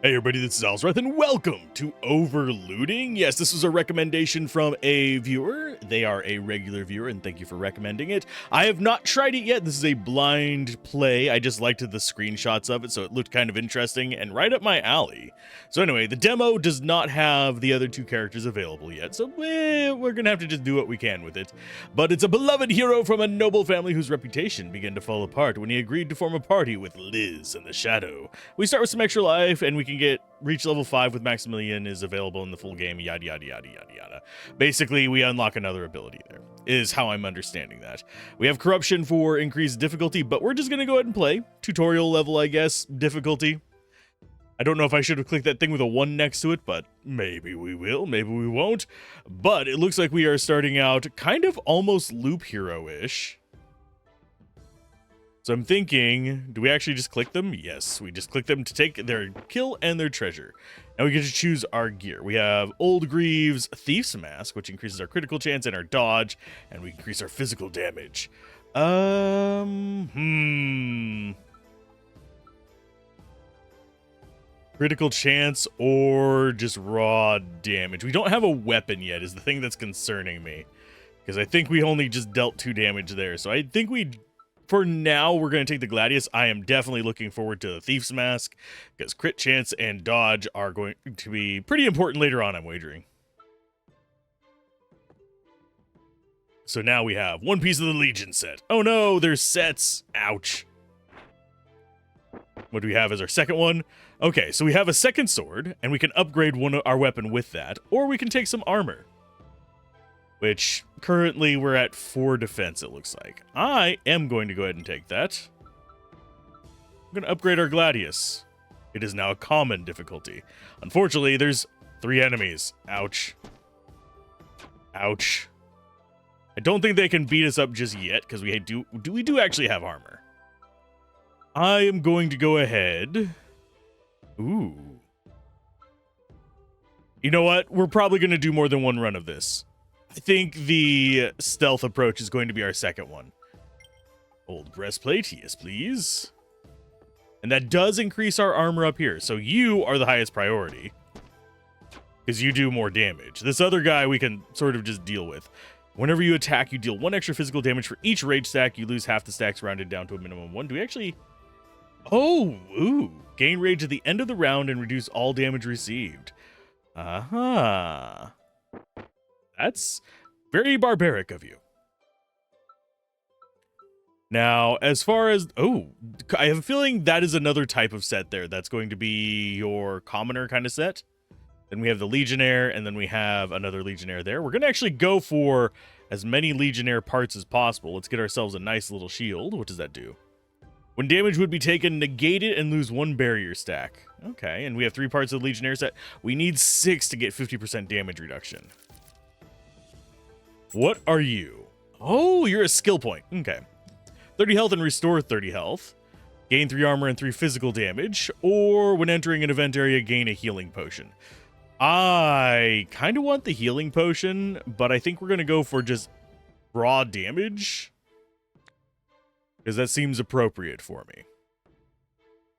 Hey everybody, this is Alzorath, and welcome to Overlooting. Yes, this was a recommendation from a viewer. They are a regular viewer, and thank you for recommending it. I have not tried it yet. This is a blind play. I just liked the screenshots of it, so it looked kind of interesting and right up my alley. So anyway, the demo does not have the other two characters available yet, so we're gonna have to just do what we can with it. But it's a beloved hero from a noble family whose reputation began to fall apart when he agreed to form a party with Liz and the Shadow. We start with some extra life, and we can reach level 5 with Maximilian is available in the full game, yada yada yada yada yada. Basically, we unlock another ability there, is how I'm understanding that. We have corruption for increased difficulty, but we're just gonna go ahead and play. Tutorial level, I guess, difficulty. I don't know if I should have clicked that thing with a 1 next to it, but maybe we will, maybe we won't. But it looks like we are starting out kind of almost loop hero-ish. So I'm thinking, do we actually just click them? Yes, we just click them to take their kill and their treasure. Now we get to choose our gear. We have Old Greaves Thief's Mask, which increases our critical chance and our dodge, and we increase our physical damage. Critical chance or just raw damage. We don't have a weapon yet is the thing that's concerning me, because I think we only just dealt 2 damage there. So I think for now, we're going to take the Gladius. I am definitely looking forward to the Thief's Mask, because crit chance and dodge are going to be pretty important later on, I'm wagering. So now we have one piece of the Legion set. Oh no, there's sets. Ouch. What do we have as our second one? Okay, so we have a second sword, and we can upgrade our weapon with that, or we can take some armor, which currently we're at 4 defense, it looks like. I am going to go ahead and take that. I'm going to upgrade our Gladius. It is now a common difficulty. Unfortunately, there's 3 enemies. Ouch. Ouch. I don't think they can beat us up just yet, because we do actually have armor. I am going to go ahead. Ooh. You know what? We're probably going to do more than 1 run of this. I think the stealth approach is going to be our second one. Old breastplate, yes please. And that does increase our armor up here, so you are the highest priority, because you do more damage. This other guy we can sort of just deal with. Whenever you attack, you deal 1 extra physical damage for each rage stack. You lose half the stacks rounded down to a minimum 1. Do we actually... Oh, ooh. Gain rage at the end of the round and reduce all damage received. Aha. That's very barbaric of you. Now, as far as... Oh, I have a feeling that is another type of set there. That's going to be your commoner kind of set. Then we have the Legionnaire, and then we have another Legionnaire there. We're going to actually go for as many Legionnaire parts as possible. Let's get ourselves a nice little shield. What does that do? When damage would be taken, negate it and lose 1 barrier stack. Okay, and we have 3 parts of the Legionnaire set. We need 6 to get 50% damage reduction. What are you? Oh, you're a skill point. Okay. 30 health and restore 30 health. Gain 3 armor and 3 physical damage. Or when entering an event area, gain a healing potion. I kind of want the healing potion, but I think we're going to go for just raw damage, because that seems appropriate for me.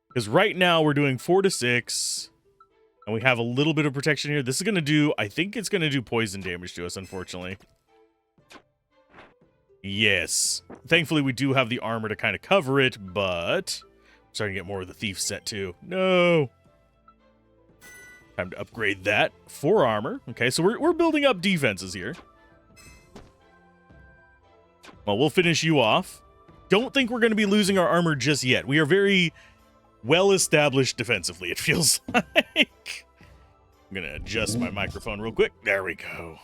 Because right now we're doing 4 to 6, and we have a little bit of protection here. This is going to do, I think it's going to do poison damage to us, unfortunately. Yes. Thankfully, we do have the armor to kind of cover it, but I'm starting to get more of the thief set too. No. Time to upgrade that for armor. Okay, so we're building up defenses here. Well, we'll finish you off. Don't think we're going to be losing our armor just yet. We are very well established defensively, it feels like. I'm going to adjust my microphone real quick. There we go.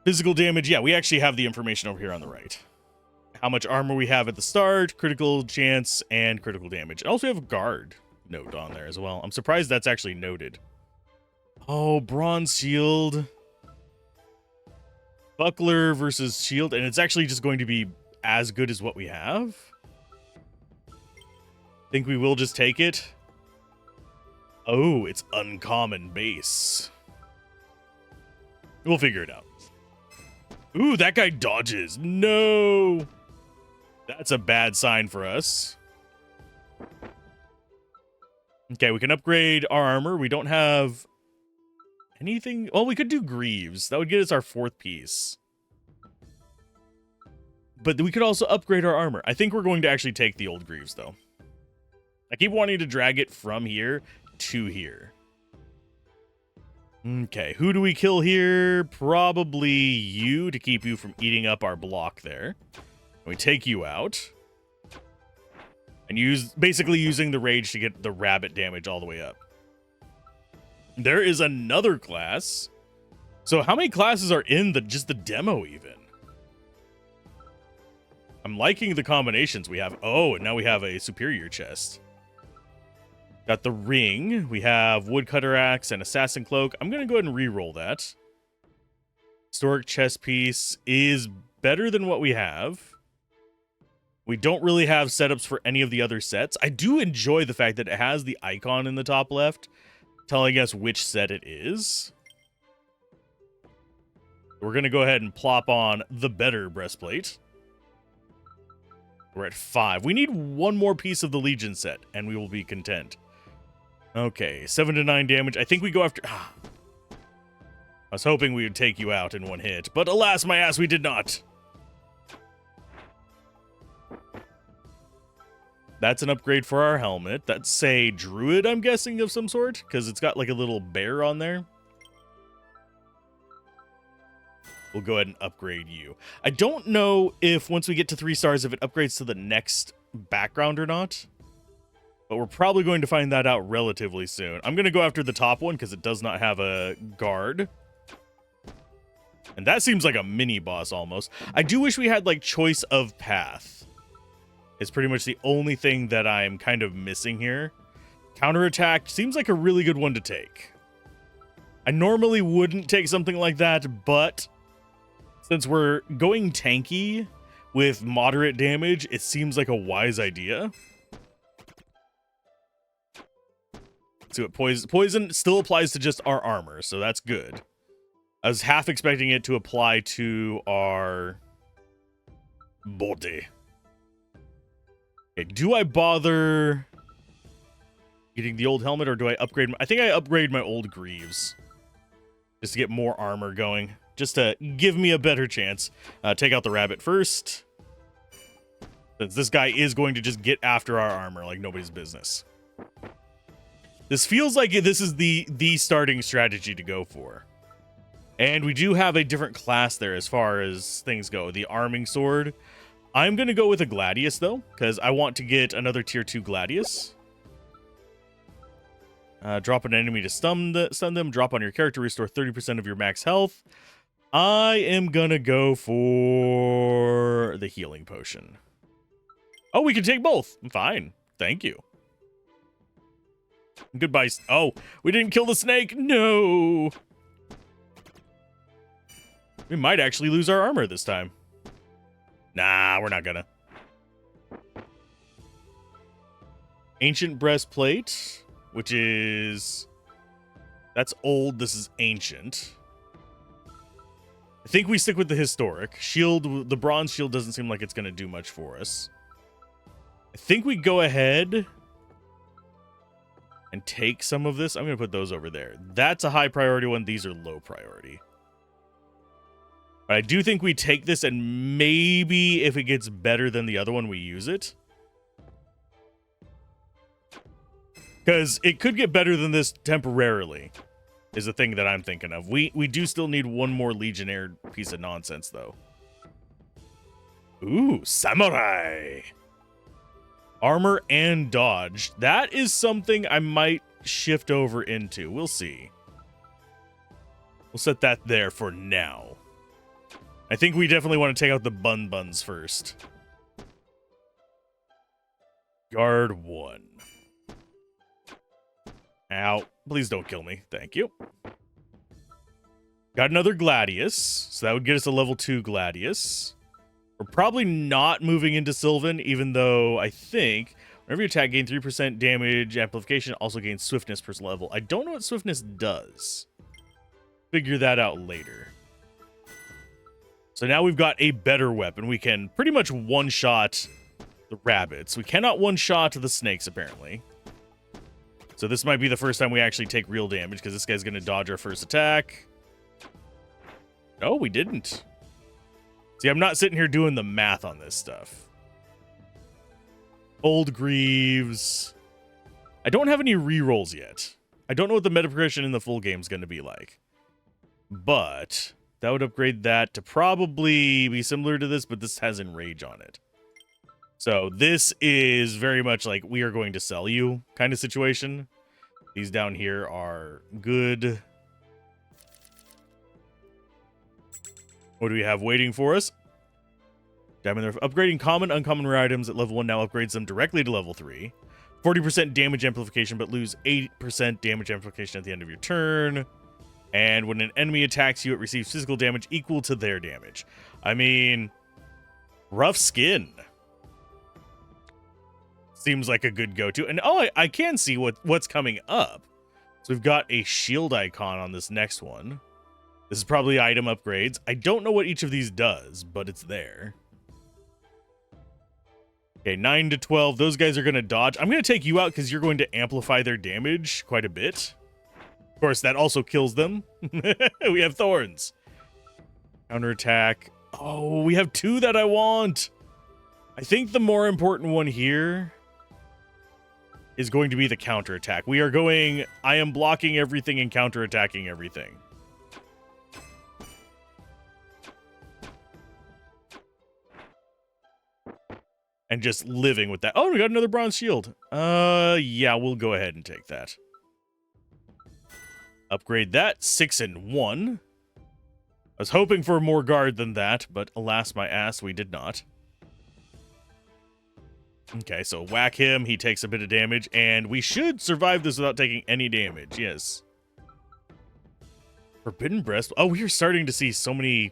Physical damage, yeah, we actually have the information over here on the right. How much armor we have at the start, critical chance, and critical damage. And also we have a guard note on there as well. I'm surprised that's actually noted. Oh, bronze shield. Buckler versus shield, and it's actually just going to be as good as what we have. Think we will just take it. Oh, it's uncommon base. We'll figure it out. Ooh, that guy dodges. No. That's a bad sign for us. Okay, we can upgrade our armor. We don't have anything. Well, we could do greaves. That would get us our 4th piece. But we could also upgrade our armor. I think we're going to actually take the old greaves, though. I keep wanting to drag it from here to here. Okay, who do we kill here? Probably you, to keep you from eating up our block there. We take you out. And basically using the rage to get the rabbit damage all the way up. There is another class. So how many classes are in just the demo even? I'm liking the combinations we have. Oh, and now we have a superior chest. Got the ring. We have woodcutter axe and assassin cloak. I'm going to go ahead and re-roll that. Historic chest piece is better than what we have. We don't really have setups for any of the other sets. I do enjoy the fact that it has the icon in the top left telling us which set it is. We're going to go ahead and plop on the better breastplate. We're at 5. We need one more piece of the Legion set, and we will be content. Okay, 7 to 9 damage. I think we go after... I was hoping we would take you out in one hit, but alas, my ass, we did not. That's an upgrade for our helmet. That's a druid, I'm guessing, of some sort, because it's got like a little bear on there. We'll go ahead and upgrade you. I don't know if once we get to 3 stars, if it upgrades to the next background or not. But we're probably going to find that out relatively soon. I'm going to go after the top one because it does not have a guard. And that seems like a mini boss almost. I do wish we had like choice of path. It's pretty much the only thing that I'm kind of missing here. Counterattack seems like a really good one to take. I normally wouldn't take something like that, but since we're going tanky with moderate damage, it seems like a wise idea. So poison still applies to just our armor, so that's good. I was half expecting it to apply to our body. Okay, do I bother getting the old helmet, or do I upgrade? I think I upgrade my old greaves just to get more armor going, just to give me a better chance. Take out the rabbit first, since this guy is going to just get after our armor like nobody's business. This feels like this is the starting strategy to go for. And we do have a different class there as far as things go. The arming sword. I'm going to go with a gladius, though, because I want to get another tier 2 gladius. Drop an enemy to stun them. Drop on your character. Restore 30% of your max health. I am going to go for the healing potion. Oh, we can take both. Fine. Thank you. Goodbye. Oh, we didn't kill the snake. No. We might actually lose our armor this time. Nah, we're not gonna. Ancient breastplate, which is... That's old. This is ancient. I think we stick with the historic. Shield, the bronze shield doesn't seem like it's going to do much for us. I think we go ahead and take some of this. I'm going to put those over there. That's a high priority one. These are low priority. But I do think we take this, and maybe if it gets better than the other one, we use it. Because it could get better than this temporarily, is the thing that I'm thinking of. We do still need one more Legionnaire piece of nonsense, though. Ooh, samurai! Armor and dodge. That is something I might shift over into. We'll see. We'll set that there for now. I think we definitely want to take out the buns first. Guard 1. Ow. Please don't kill me. Thank you. Got another Gladius. So that would get us a level 2 Gladius. We're probably not moving into Sylvan, even though I think whenever you attack, gain 3% damage amplification, also gains swiftness per level. I don't know what swiftness does. Figure that out later. So now we've got a better weapon. We can pretty much one-shot the rabbits. We cannot one-shot the snakes, apparently. So this might be the first time we actually take real damage, because this guy's going to dodge our first attack. No, we didn't. See, I'm not sitting here doing the math on this stuff. Old Greaves. I don't have any rerolls yet. I don't know what the meta progression in the full game is going to be like. But that would upgrade that to probably be similar to this, but this has Enrage on it. So this is very much like we are going to sell you kind of situation. These down here are good. What do we have waiting for us? Diamond, upgrading common, uncommon rare items at level 1 now upgrades them directly to level 3. 40% damage amplification, but lose 8% damage amplification at the end of your turn. And when an enemy attacks you, it receives physical damage equal to their damage. I mean, rough skin. Seems like a good go-to. And oh, I can see what's coming up. So we've got a shield icon on this next one. This is probably item upgrades. I don't know what each of these does, but it's there. Okay, 9 to 12. Those guys are going to dodge. I'm going to take you out because you're going to amplify their damage quite a bit. Of course, that also kills them. We have thorns. Counterattack. Oh, we have 2 that I want. I think the more important one here is going to be the counterattack. We are going, I am blocking everything and counterattacking everything. And just living with that. Oh, we got another bronze shield. Yeah, we'll go ahead and take that. Upgrade that. 6 and 1. I was hoping for more guard than that, but alas my ass, we did not. Okay, so whack him. He takes a bit of damage, and we should survive this without taking any damage. Yes. Forbidden Breast. Oh, we are starting to see so many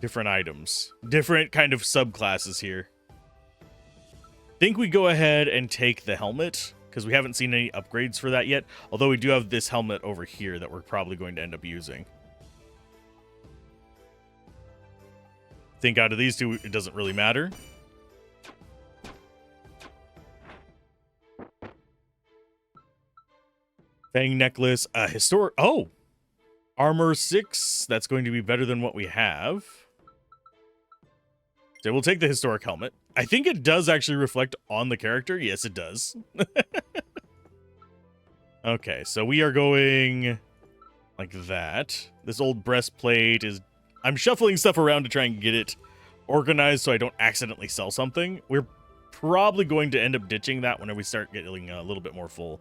different items. Different kind of subclasses here. Think we go ahead and take the helmet, because we haven't seen any upgrades for that yet. Although we do have this helmet over here that we're probably going to end up using. Think out of these two, it doesn't really matter. Fang necklace, historic. Oh, armor 6. That's going to be better than what we have. So we'll take the historic helmet. I think it does actually reflect on the character. Yes, it does. Okay, so we are going like that. This old breastplate is... I'm shuffling stuff around to try and get it organized so I don't accidentally sell something. We're probably going to end up ditching that whenever we start getting a little bit more full.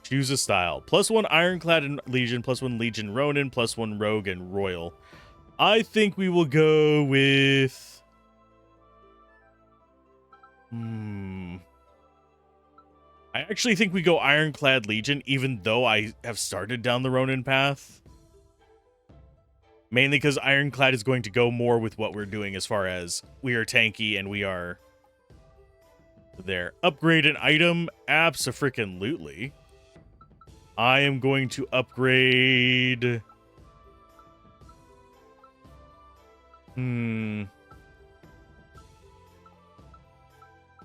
Choose a style. +1 Ironclad and Legion, +1 Legion Ronin, +1 Rogue and Royal. I think we will go with... I actually think we go Ironclad Legion, even though I have started down the Ronin path. Mainly because Ironclad is going to go more with what we're doing as far as we are tanky and we are there. Upgrade an item? Abso-freaking-lutely. I am going to upgrade...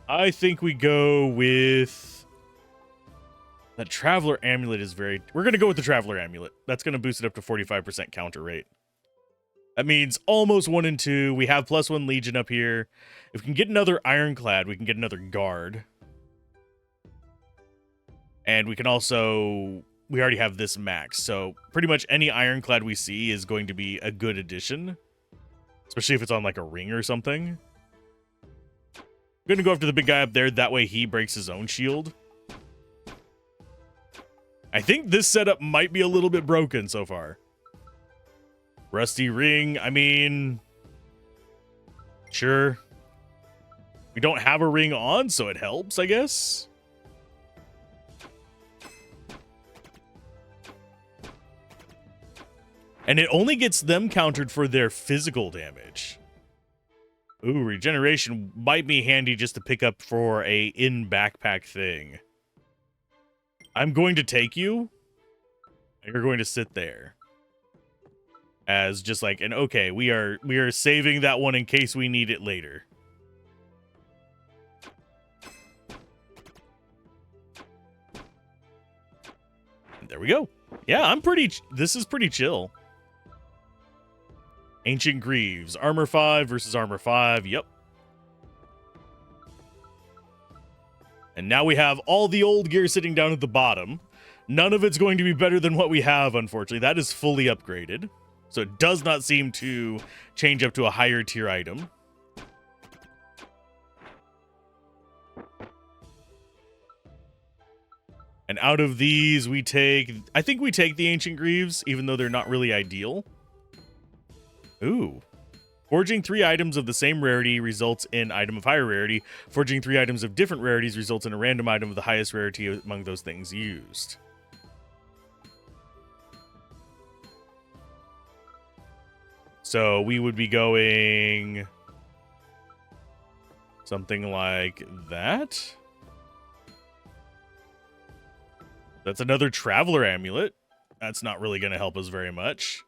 I think we go with... That Traveler Amulet is very... We're going to go with the Traveler Amulet. That's going to boost it up to 45% counter rate. That means almost 1 and 2. We have +1 Legion up here. If we can get another Ironclad, we can get another Guard. And we can also... We already have this max, so pretty much any Ironclad we see is going to be a good addition. Especially if it's on like a ring or something. I'm going to go after the big guy up there. That way he breaks his own shield. I think this setup might be a little bit broken so far. Rusty ring, I mean... Sure. We don't have a ring on, so it helps, I guess. And it only gets them countered for their physical damage. Ooh, regeneration might be handy just to pick up for a in-backpack thing. I'm going to take you. You're going to sit there. As just like an okay, we are saving that one in case we need it later. There we go. Yeah, this is pretty chill. Ancient Greaves. Armor 5 versus Armor 5. Yep. And now we have all the old gear sitting down at the bottom. None of it's going to be better than what we have, unfortunately. That is fully upgraded. So it does not seem to change up to a higher tier item. And out of these, I think we take the Ancient Greaves, even though they're not really ideal. Ooh. Forging 3 items of the same rarity results in item of higher rarity. Forging 3 items of different rarities results in a random item of the highest rarity among those things used. So we would be going something like that. That's another Traveler Amulet. That's not really going to help us very much.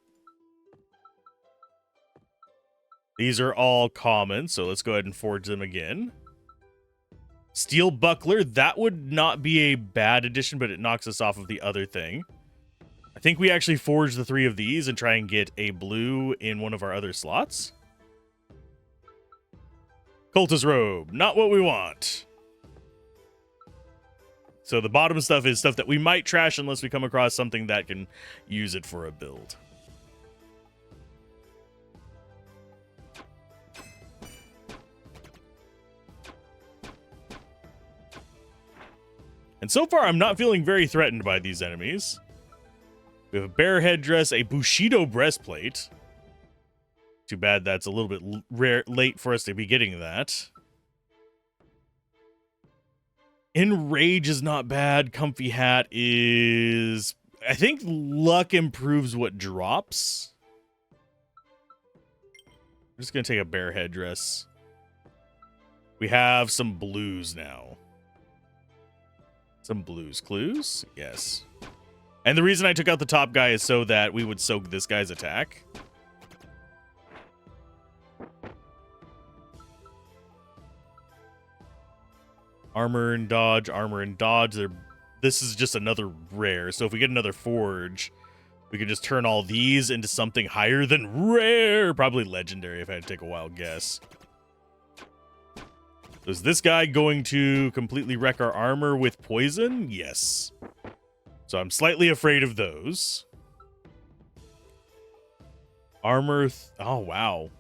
These are all common, so let's go ahead and forge them again. Steel Buckler, that would not be a bad addition, but it knocks us off of the other thing. I think we actually forge the 3 of these and try and get a blue in one of our other slots. Cultist Robe, not what we want. So the bottom stuff is stuff that we might trash unless we come across something that can use it for a build. And so far, I'm not feeling very threatened by these enemies. We have a bear headdress, a Bushido breastplate. Too bad that's a little bit late for us to be getting that. Enrage is not bad. Comfy hat is... I think luck improves what drops. I'm just going to take a bear headdress. We have some blues now. Some blues clues? Yes. And the reason I took out the top guy is so that we would soak this guy's attack. Armor and dodge, armor and dodge. This is just another rare. So if we get another forge, we can just turn all these into something higher than rare. Probably legendary if I had to take a wild guess. Is this guy going to completely wreck our armor with poison? Yes. So I'm slightly afraid of those. Armor. Oh, wow.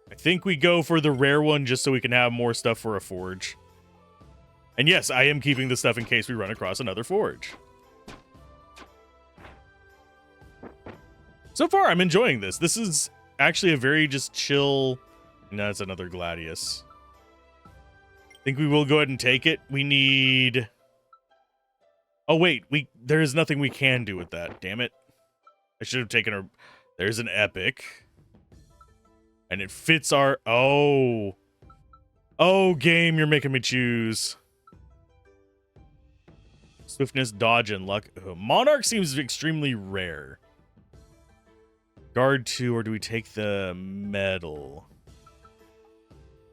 I think we go for the rare one just so we can have more stuff for a forge. And yes, I am keeping the stuff in case we run across another forge. So far, I'm enjoying this. This is actually a very just chill... No, it's another Gladius. I think we will go ahead and take it. We need... Oh, wait. There is nothing we can do with that. Damn it. I should have taken a... There's an epic. And it fits our... Oh. Oh, game, you're making me choose. Swiftness, dodge, and luck. Oh, Monarch seems extremely rare. Guard 2, or do we take the medal?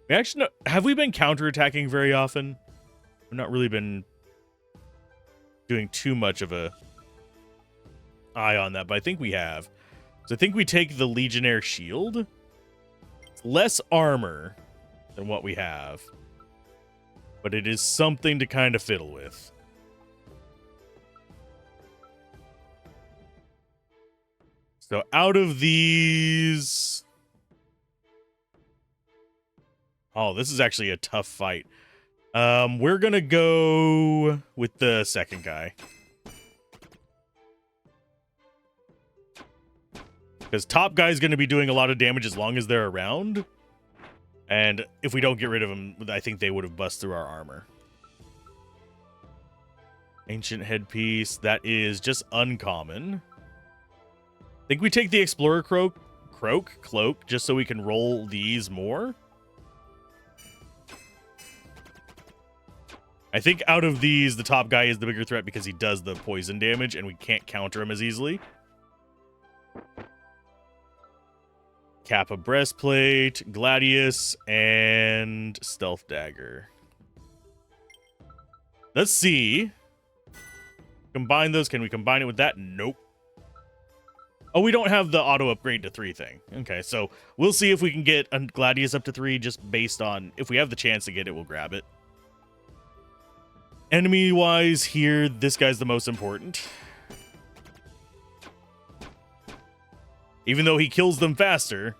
We actually have we been counterattacking very often? We've not really been doing too much of a eye on that, but I think we have. So I think we take the Legionnaire Shield. It's less armor than what we have, but it is something to kind of fiddle with. So out of these... Oh, this is actually a tough fight. We're gonna go with the second guy. Because top guy's gonna be doing a lot of damage as long as they're around. And if we don't get rid of them, I think they would have bust through our armor. Ancient headpiece, that is just uncommon. I think we take the Explorer Cloak, just so we can roll these more. I think out of these, the top guy is the bigger threat because he does the poison damage, and we can't counter him as easily. Kappa breastplate, Gladius, and stealth dagger. Let's see Combine those. Can we combine it with that? Nope. Oh, we don't have the auto upgrade to 3 thing. Okay, so we'll see if we can get a Gladius up to 3 just based on if we have the chance to get it, we'll grab it. Enemy-wise here, this guy's the most important. Even though he kills them faster,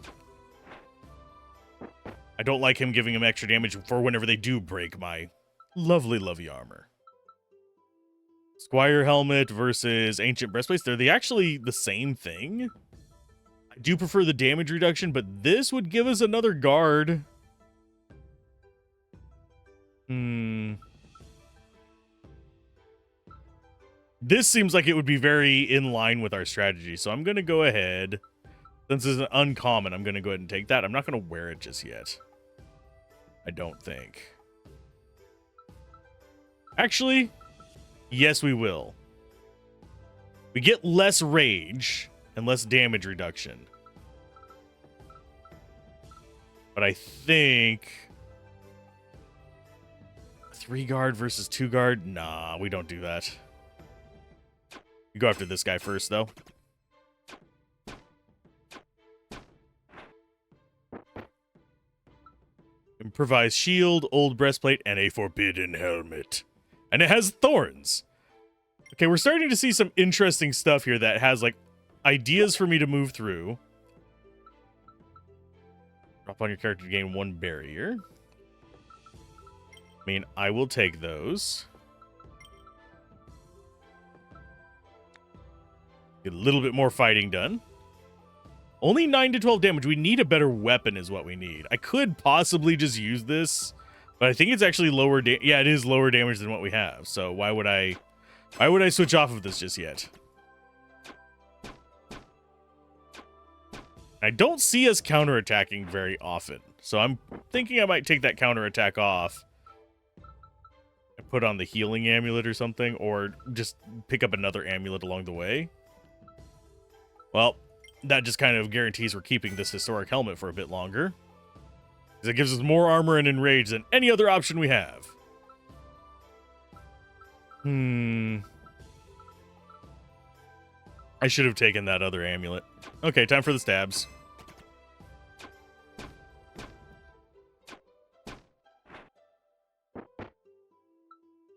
I don't like him giving him extra damage for whenever they do break my lovely, lovely armor. Squire helmet versus ancient breastplates. They're actually the same thing. I do prefer the damage reduction, but this would give us another guard. This seems like it would be very in line with our strategy, so I'm going to go ahead. Since it's an uncommon, I'm going to go ahead and take that. I'm not going to wear it just yet. I don't think. Actually, yes, we will. We get less rage and less damage reduction. But I think 3 guard versus 2 guard? Nah, we don't do that. We go after this guy first, though. Improvised shield, old breastplate, and a forbidden helmet. And it has thorns. Okay, we're starting to see some interesting stuff here that has, like, ideas for me to move through. Drop on your character to gain 1 barrier. I mean, I will take those. Get a little bit more fighting done. Only 9 to 12 damage. We need a better weapon is what we need. I could possibly just use this, but I think it's actually lower yeah, it is lower damage than what we have. So why would I switch off of this just yet? I don't see us counterattacking very often. So I'm thinking I might take that counterattack off and put on the healing amulet or something, or just pick up another amulet along the way. Well, that just kind of guarantees we're keeping this historic helmet for a bit longer. Because it gives us more armor and enrage than any other option we have. I should have taken that other amulet. Okay, time for the stabs.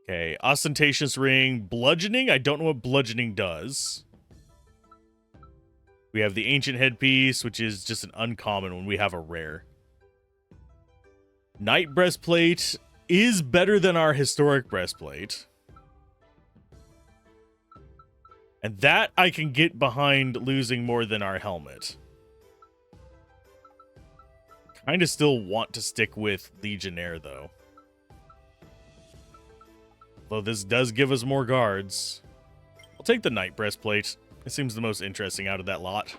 Okay, ostentatious ring, bludgeoning. I don't know what bludgeoning does. We have the ancient headpiece, which is just an uncommon when we have a rare. Knight breastplate is better than our historic breastplate. And that I can get behind losing more than our helmet. Kind of still want to stick with Legionnaire, though. Though this does give us more guards. I'll take the Knight breastplate. It seems the most interesting out of that lot.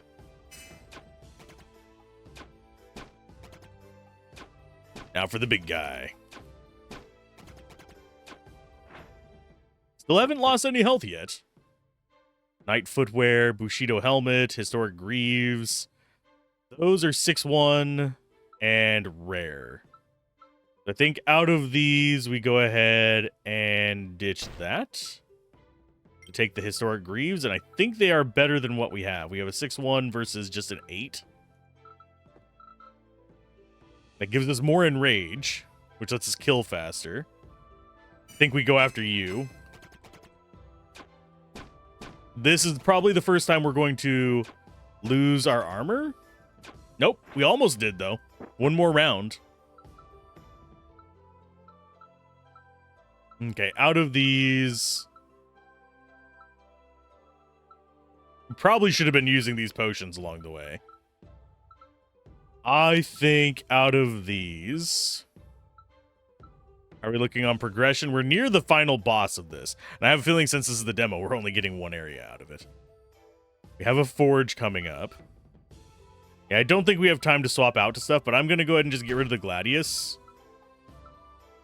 Now for the big guy. Still haven't lost any health yet. Knight footwear, Bushido helmet, historic greaves. Those are 6-1 and rare. I think out of these, we go ahead and ditch that. Take the historic greaves, and I think they are better than what we have. We have a 6-1 versus just an 8. That gives us more enrage, which lets us kill faster. I think we go after you. This is probably the first time we're going to lose our armor. Nope, we almost did, though. 1 more round. Okay, out of these... Probably should have been using these potions along the way. I think out of these... Are we looking on progression? We're near the final boss of this. And I have a feeling since this is the demo, we're only getting 1 area out of it. We have a forge coming up. Yeah, I don't think we have time to swap out to stuff, but I'm going to go ahead and just get rid of the Gladius.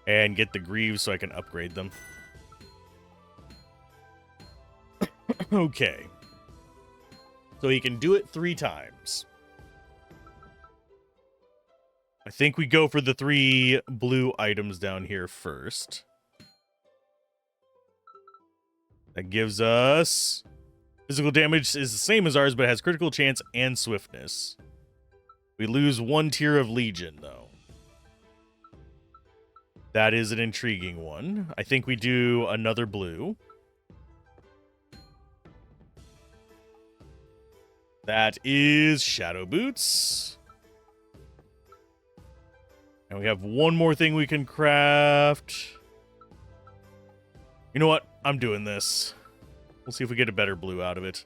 And get the Greaves so I can upgrade them. Okay. So he can do it 3 times. I think we go for the 3 blue items down here first. That gives us... Physical damage is the same as ours, but it has critical chance and swiftness. We lose 1 tier of Legion, though. That is an intriguing one. I think we do another blue. That is Shadow Boots. And we have one more thing we can craft. You know what? I'm doing this. We'll see if we get a better blue out of it.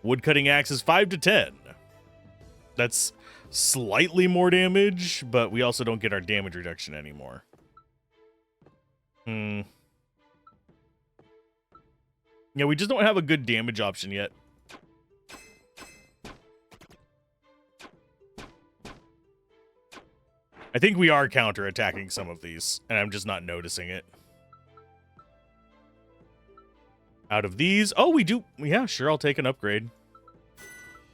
Woodcutting axe is 5 to 10. That's slightly more damage, but we also don't get our damage reduction anymore. Yeah, we just don't have a good damage option yet. I think we are counterattacking some of these, and I'm just not noticing it. Out of these... Oh, we do... Yeah, sure, I'll take an upgrade.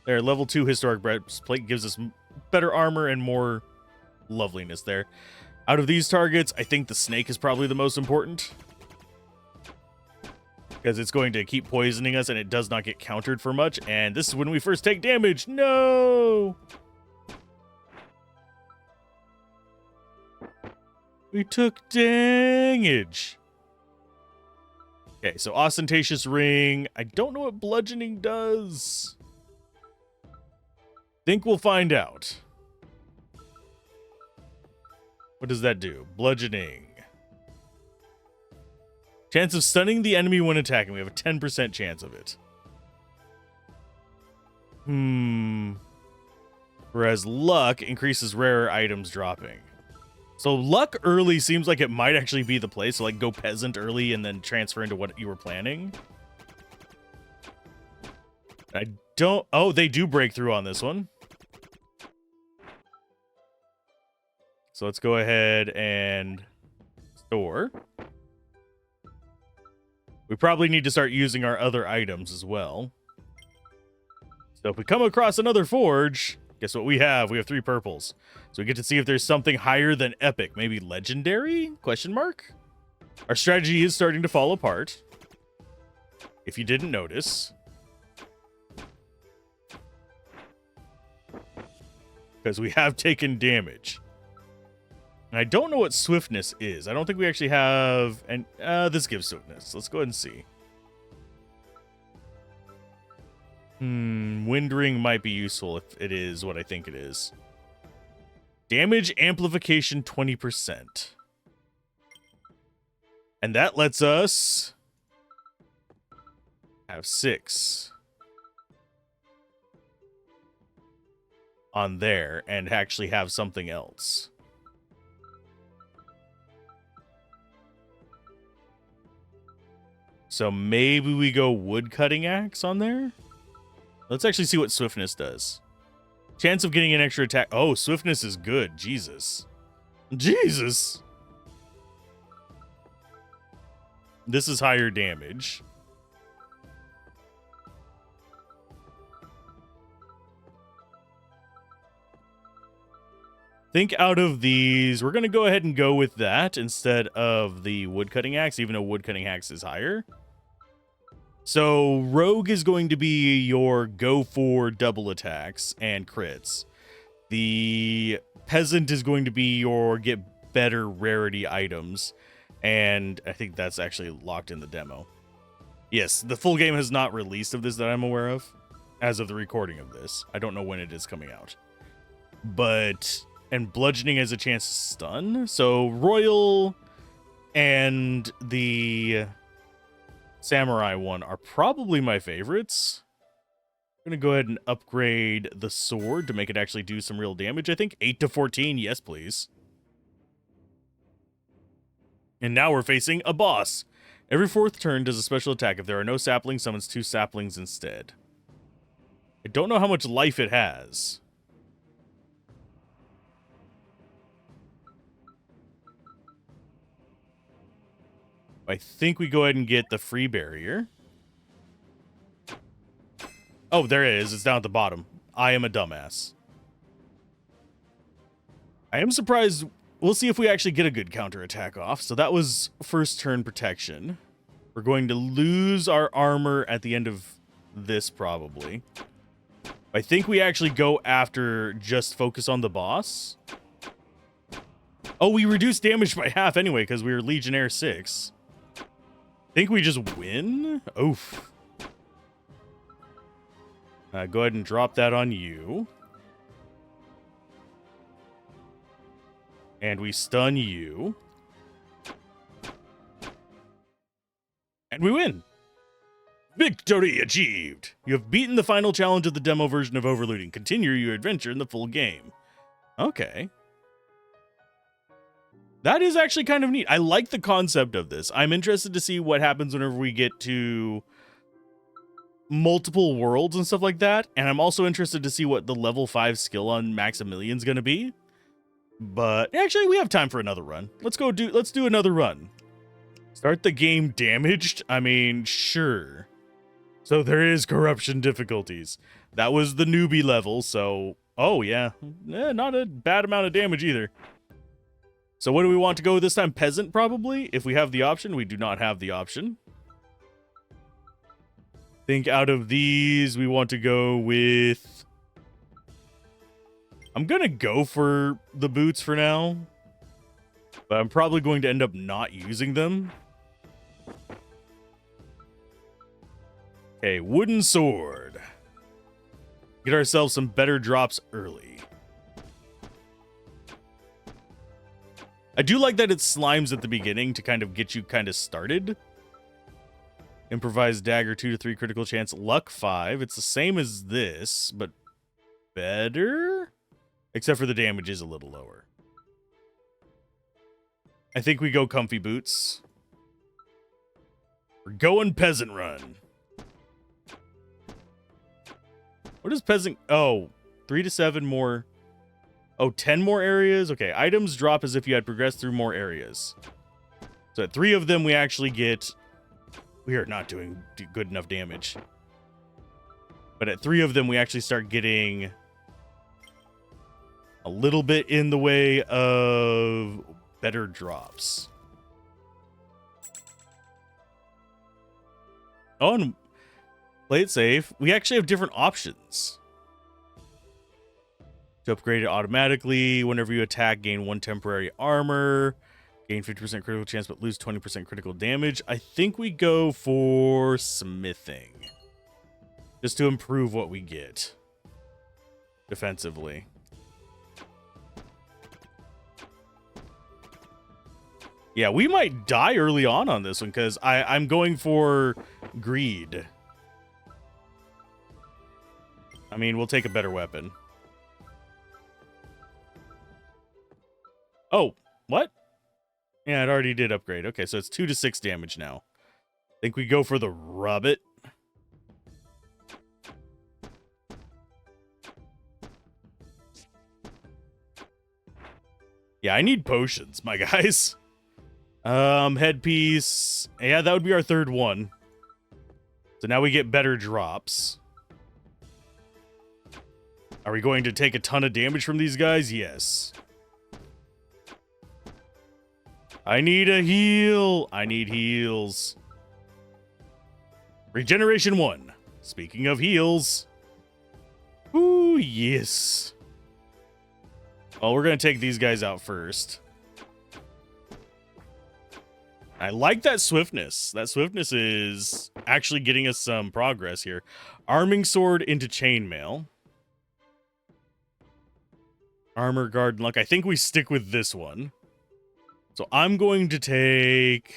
There, level 2 Historic Breastplate gives us better armor and more loveliness there. Out of these targets, I think the snake is probably the most important. Because it's going to keep poisoning us, and it does not get countered for much. And this is when we first take damage. No! We took damage. Okay, so Ostentatious Ring. I don't know what bludgeoning does. Think we'll find out. What does that do? Bludgeoning. Chance of stunning the enemy when attacking. We have a 10% chance of it. Whereas luck increases rarer items dropping. So luck early seems like it might actually be the play. So like go peasant early and then transfer into what you were planning. I don't... Oh, they do break through on this one. So let's go ahead and store. We probably need to start using our other items as well. So if we come across another forge, guess what we have? We have 3 purples. So we get to see if there's something higher than epic. Maybe legendary? Question mark? Our strategy is starting to fall apart. If you didn't notice. Because we have taken damage. And I don't know what swiftness is. I don't think we actually have... And this gives swiftness. Let's go ahead and see. Wind Ring might be useful if it is what I think it is. Damage amplification 20%. And that lets us have 6 on there and actually have something else. So maybe we go woodcutting axe on there? Let's actually see what swiftness does. Chance of getting an extra attack. Oh, swiftness is good. Jesus. Jesus. This is higher damage. Think out of these, we're going to go ahead and go with that instead of the woodcutting axe, even though woodcutting axe is higher. So rogue is going to be your go for double attacks and crits. The peasant is going to be your get better rarity items. And I think that's actually locked in the demo. Yes, the full game has not released of this that I'm aware of as of the recording of this. I don't know when it is coming out. But, and bludgeoning has a chance to stun. So royal and the samurai one are probably my favorites. I'm going to go ahead and upgrade the sword to make it actually do some real damage. I think 8 to 14. Yes, please. And now we're facing a boss. Every 4th turn does a special attack. If there are no saplings, summons 2 saplings instead. I don't know how much life it has. I think we go ahead and get the free barrier. Oh, there it is. It's down at the bottom. I am a dumbass. I am surprised we'll see if we actually get a good counterattack off. So that was first turn protection. We're going to lose our armor at the end of this, probably. I think we actually go after just focus on the boss. Oh, we reduced damage by half anyway because we were Legionnaire 6. Think we just win? Oof. Go ahead and drop that on you. And we stun you. And we win. Victory achieved! You have beaten the final challenge of the demo version of Overlooting. Continue your adventure in the full game. Okay. That is actually kind of neat. I like the concept of this. I'm interested to see what happens whenever we get to multiple worlds and stuff like that. And I'm also interested to see what the level 5 skill on Maximilian's going to be. But actually, we have time for another run. Let's do another run. Start the game damaged? I mean, sure. So there is corruption difficulties. That was the newbie level, so... Oh, yeah. Not a bad amount of damage either. So what do we want to go with this time? Peasant, probably? If we have the option. We do not have the option. Think out of these, we want to go with... I'm going to go for the boots for now. But I'm probably going to end up not using them. Okay, wooden sword. Get ourselves some better drops early. I do like that it slimes at the beginning to kind of get you kind of started. Improvised dagger, 2 to 3 critical chance, luck 5. It's the same as this, but better? Except for the damage is a little lower. I think we go comfy boots. We're going peasant run. What is peasant? Oh, 3 to 7 more. Oh, 10 more areas? Okay, items drop as if you had progressed through more areas. So at 3 of them, we actually get... We are not doing good enough damage. But at 3 of them, we actually start getting a little bit in the way of better drops. Oh, and play it safe. We actually have different options. To upgrade it automatically, whenever you attack, gain 1 temporary armor. Gain 50% critical chance, but lose 20% critical damage. I think we go for smithing. Just to improve what we get. Defensively. Yeah, we might die early on this one, because I'm going for greed. I mean, we'll take a better weapon. Oh, what? Yeah, it already did upgrade. Okay, so it's 2 to 6 damage now. Think we go for the rubbit. Yeah, I need potions, my guys. Headpiece. Yeah, that would be our 3rd one. So now we get better drops. Are we going to take a ton of damage from these guys? Yes. I need a heal. I need heals. Regeneration 1. Speaking of heals. Ooh, yes. Well, we're going to take these guys out first. I like that swiftness. That swiftness is actually getting us some progress here. Arming sword into chainmail. Armor guard and luck. I think we stick with this one. So I'm going to take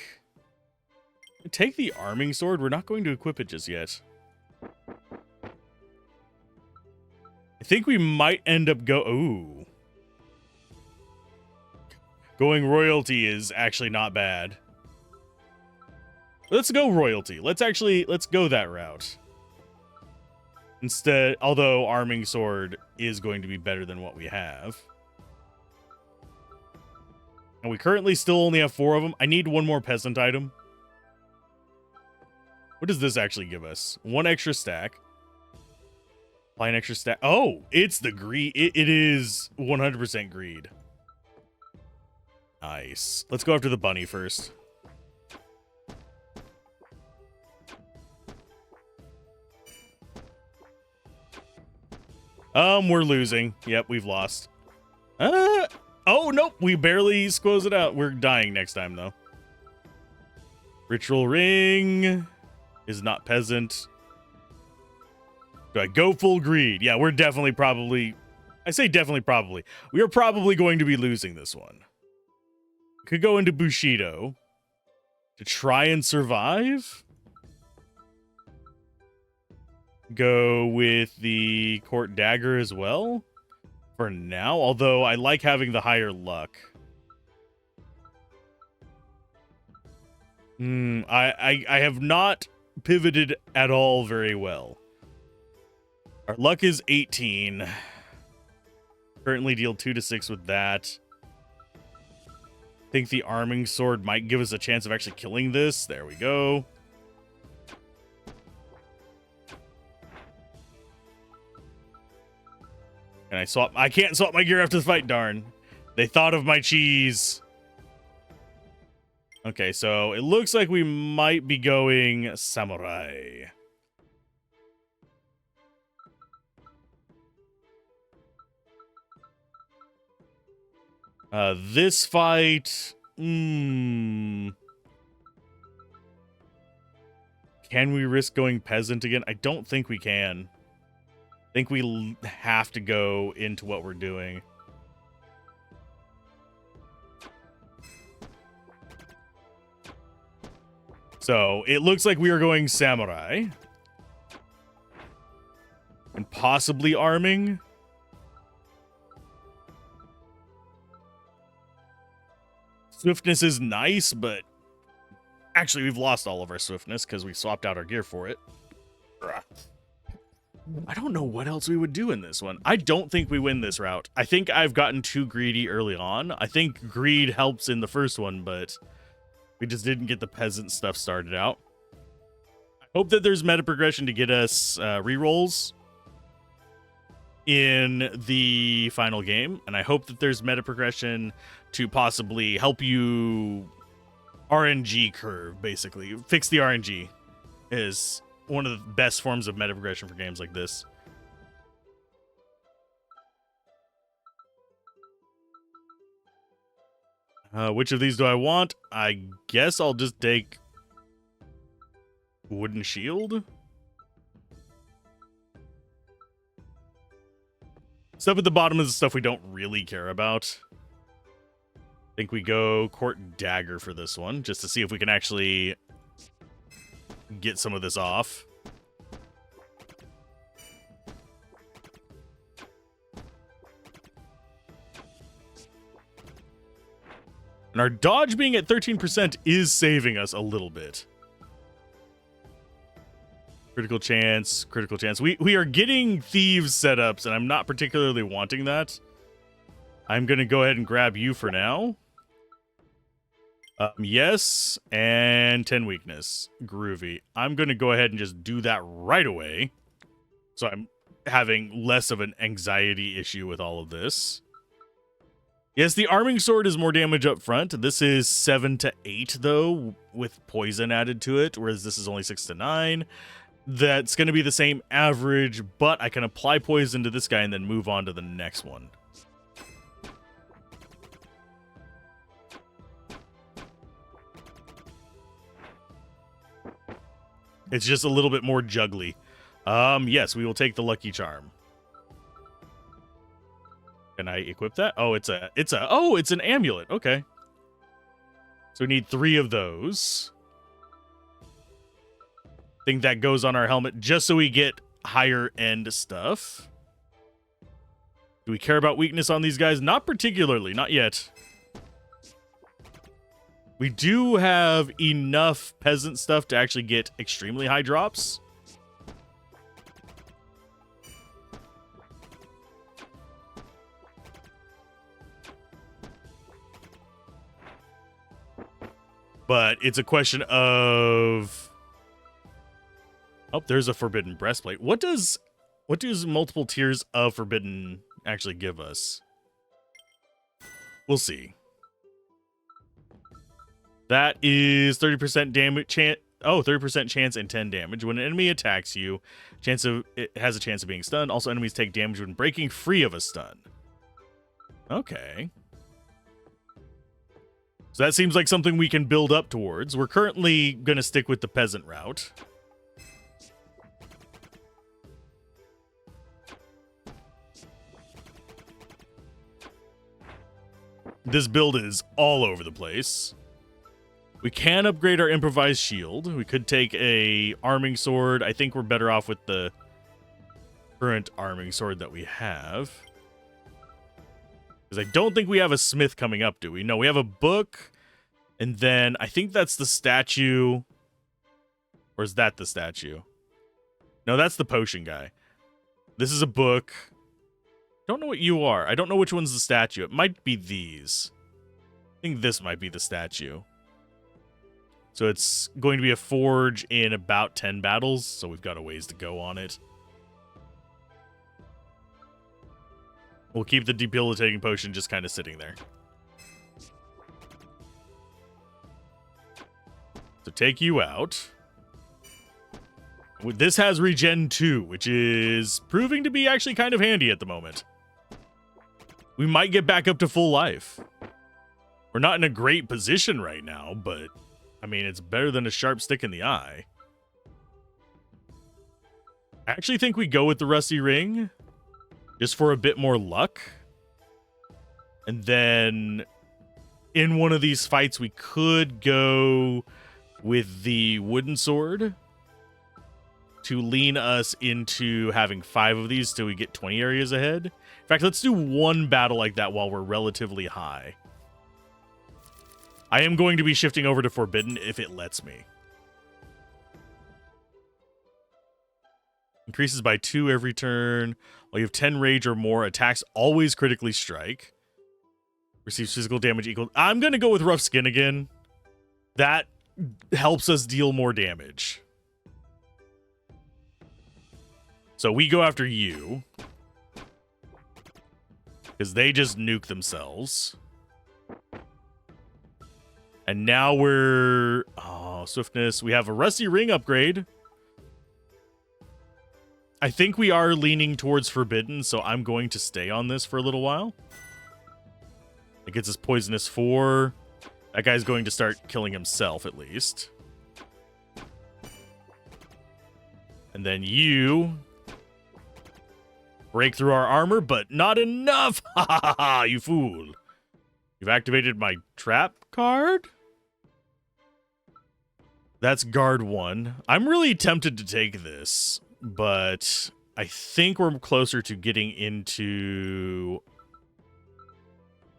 the arming sword. We're not going to equip it just yet. I think we might end up ooh. Going royalty is actually not bad. Let's go royalty. Let's go that route. Instead, although arming sword is going to be better than what we have. And we currently still only have 4 of them. I need 1 more peasant item. What does this actually give us? 1 extra stack. Apply an extra stack. Oh, it's the greed. It is 100% greed. Nice. Let's go after the bunny first. We're losing. Yep, we've lost. Oh, nope. We barely squoze it out. We're dying next time, though. Ritual ring is not peasant. Do I go full greed? Yeah, we're definitely probably... I say definitely probably. We are probably going to be losing this one. Could go into Bushido to try and survive. Go with the court dagger as well for now, although I like having the higher luck. I have not pivoted at all very well. Our luck is 18. Currently deal 2 to 6 with that. Think the arming sword might give us a chance of actually killing this. There we go. And I can't swap my gear after the fight, darn. They thought of my cheese. Okay, so it looks like we might be going samurai. This fight... Can we risk going peasant again? I don't think we can. I think we have to go into what we're doing. So, it looks like we are going samurai. And possibly arming. Swiftness is nice, but... Actually, we've lost all of our swiftness because we swapped out our gear for it. I don't know what else we would do in this one. I don't think we win this route. I think I've gotten too greedy early on. I think greed helps in the first one, but we just didn't get the peasant stuff started out. I hope that there's meta progression to get us rerolls in the final game, and I hope that there's meta progression to possibly help you RNG curve, basically. Fix the RNG is one of the best forms of meta progression for games like this. Which of these do I want? I guess I'll just take wooden shield. Stuff at the bottom is the stuff we don't really care about. I think we go court dagger for this one, just to see if we can actually get some of this off. And our dodge being at 13% is saving us a little bit. Critical chance, critical chance. We are getting thieves setups, and I'm not particularly wanting that. I'm going to go ahead and grab you for now. Yes, and 10 weakness. Groovy. I'm going to go ahead and just do that right away. So I'm having less of an anxiety issue with all of this. Yes, the arming sword is more damage up front. This is 7 to 8, though, with poison added to it, whereas this is only 6 to 9. That's going to be the same average, but I can apply poison to this guy and then move on to the next one. It's just a little bit more juggly. Yes, we will take the lucky charm. Can I equip that? Oh, it's an amulet. Okay. So we need 3 of those. I think that goes on our helmet just so we get higher end stuff. Do we care about weakness on these guys? Not particularly, not yet. We do have enough peasant stuff to actually get extremely high drops. But it's a question of... Oh, there's a forbidden breastplate. What does multiple tiers of forbidden actually give us? We'll see. That is 30% damage chance. Oh, 30% chance and 10 damage. When an enemy attacks you, it has a chance of being stunned. Also, enemies take damage when breaking free of a stun. Okay. So that seems like something we can build up towards. We're currently going to stick with the peasant route. This build is all over the place. We can upgrade our improvised shield. We could take a arming sword. I think we're better off with the current arming sword that we have. Because I don't think we have a smith coming up, do we? No, we have a book. And then I think that's the statue. Or is that the statue? No, that's the potion guy. This is a book. Don't know what you are. I don't know which one's the statue. It might be these. I think this might be the statue. So it's going to be a forge in about 10 battles, so we've got a ways to go on it. We'll keep the debilitating potion just kind of sitting there. So take you out. This has regen 2, which is proving to be actually kind of handy at the moment. We might get back up to full life. We're not in a great position right now, but I mean, it's better than a sharp stick in the eye. I actually think we go with the rusty ring just for a bit more luck. And then in one of these fights, we could go with the wooden sword to lean us into having 5 of these till we get 20 areas ahead. In fact, let's do one battle like that while we're relatively high. I am going to be shifting over to Forbidden if it lets me. Increases by 2 every turn. While you have 10 rage or more, attacks always critically strike. Receives physical damage equal. I'm going to go with Rough Skin again. That helps us deal more damage. So we go after you. Because they just nuke themselves. And now we're... Oh, swiftness. We have a Rusty Ring upgrade. I think we are leaning towards Forbidden, so I'm going to stay on this for a little while. It gets us Poisonous 4. That guy's going to start killing himself, at least. And then you... break through our armor, but not enough! Ha ha ha ha, you fool! You've activated my trap card? That's guard 1. I'm really tempted to take this, but I think we're closer to getting into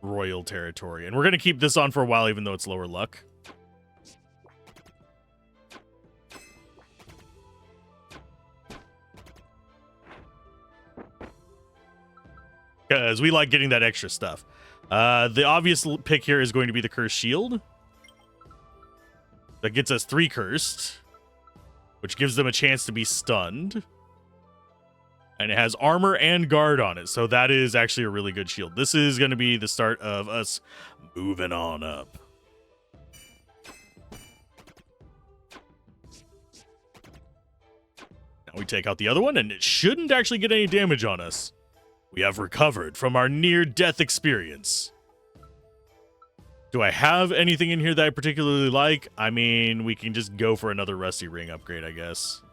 royal territory. And we're going to keep this on for a while, even though it's lower luck. Because we like getting that extra stuff. The obvious pick here is going to be the Cursed Shield. That gets us 3 cursed, which gives them a chance to be stunned. And it has armor and guard on it, so that is actually a really good shield. This is going to be the start of us moving on up. Now we take out the other one, and it shouldn't actually get any damage on us. We have recovered from our near-death experience. Do I have anything in here that I particularly like? I mean, we can just go for another Rusty Ring upgrade, I guess.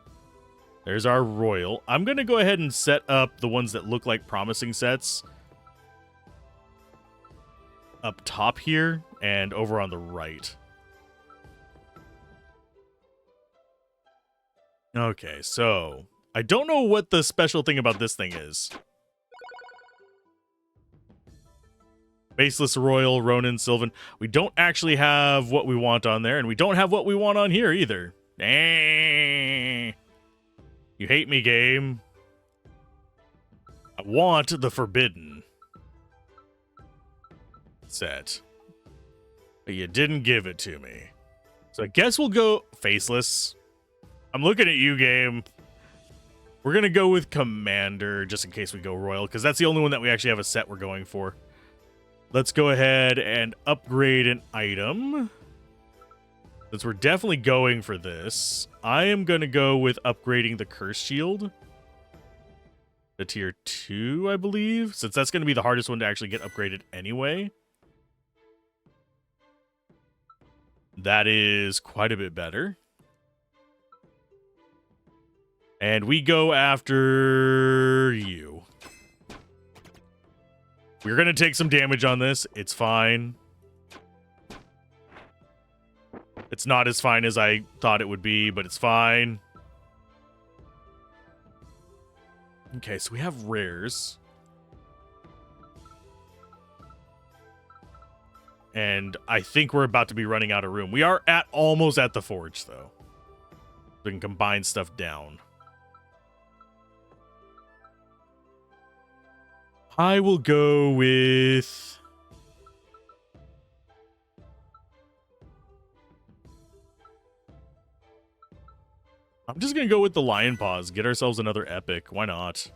There's our Royal. I'm going to go ahead and set up the ones that look like promising sets up top here and over on the right. Okay, so I don't know what the special thing about this thing is. Baseless Royal, Ronin, Sylvan. We don't actually have what we want on there, and we don't have what we want on here either. You hate me, game. I want the Forbidden set, but you didn't give it to me. So I guess we'll go Faceless. I'm looking at you, game. We're going to go with Commander, just in case we go Royal, because that's the only one that we actually have a set we're going for. Let's go ahead and upgrade an item. Since we're definitely going for this, I am going to go with upgrading the curse shield to tier 2, I believe, since that's going to be the hardest one to actually get upgraded anyway. That is quite a bit better. And we go after you. We're going to take some damage on this. It's fine. It's not as fine as I thought it would be, but it's fine. Okay, so we have rares. And I think we're about to be running out of room. We are almost at the forge, though. We can combine stuff down. I will go with... I'm just going to go with the lion paws. Get ourselves another epic. Why not?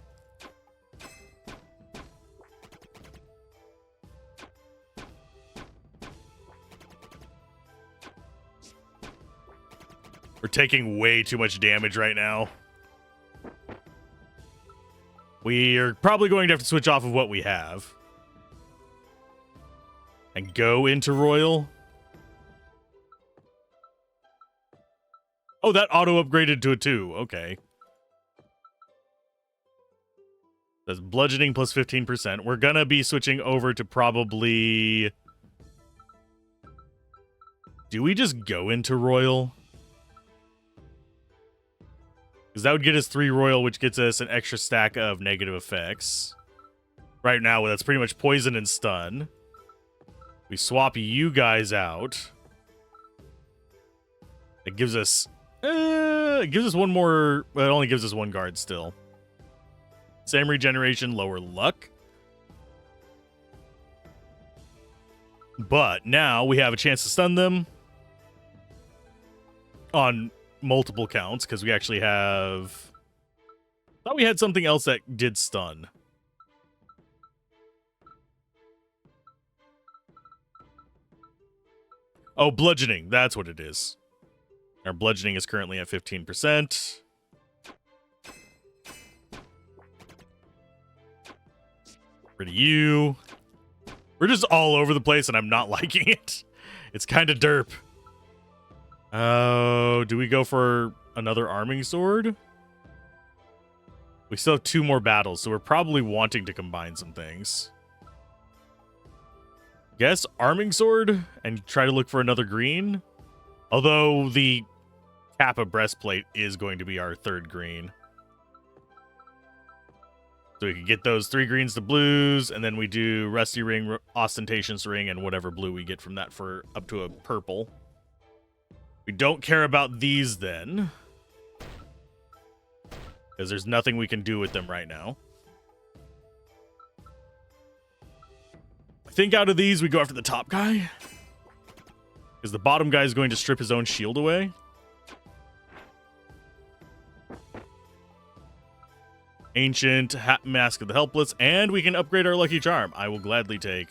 We're taking way too much damage right now. We are probably going to have to switch off of what we have. And go into Royal. Oh, that auto-upgraded to a 2. Okay. That's bludgeoning plus 15%. We're gonna be switching over to probably... Do we just go into Royal? Because that would get us 3 Royal, which gets us an extra stack of negative effects. Right now, that's pretty much poison and stun. We swap you guys out. It gives us... it gives us one more... Well, it only gives us 1 guard still. Same regeneration, lower luck. But now we have a chance to stun them. On multiple counts, because we actually have... I thought we had something else that did stun. Oh, bludgeoning. That's what it is. Our bludgeoning is currently at 15%. Rid of you. We're just all over the place, and I'm not liking it. It's kind of derp. Oh, do we go for another arming sword? We still have 2 more battles, so we're probably wanting to combine some things. Guess arming sword and try to look for another green. Although the Kappa breastplate is going to be our 3rd green. So we can get those 3 greens to blues, and then we do Rusty Ring, Ostentatious Ring, and whatever blue we get from that for up to a purple. We don't care about these then, because there's nothing we can do with them right now. I think out of these, we go after the top guy. Because the bottom guy is going to strip his own shield away. Ancient, Mask of the Helpless, and we can upgrade our Lucky Charm. I will gladly take...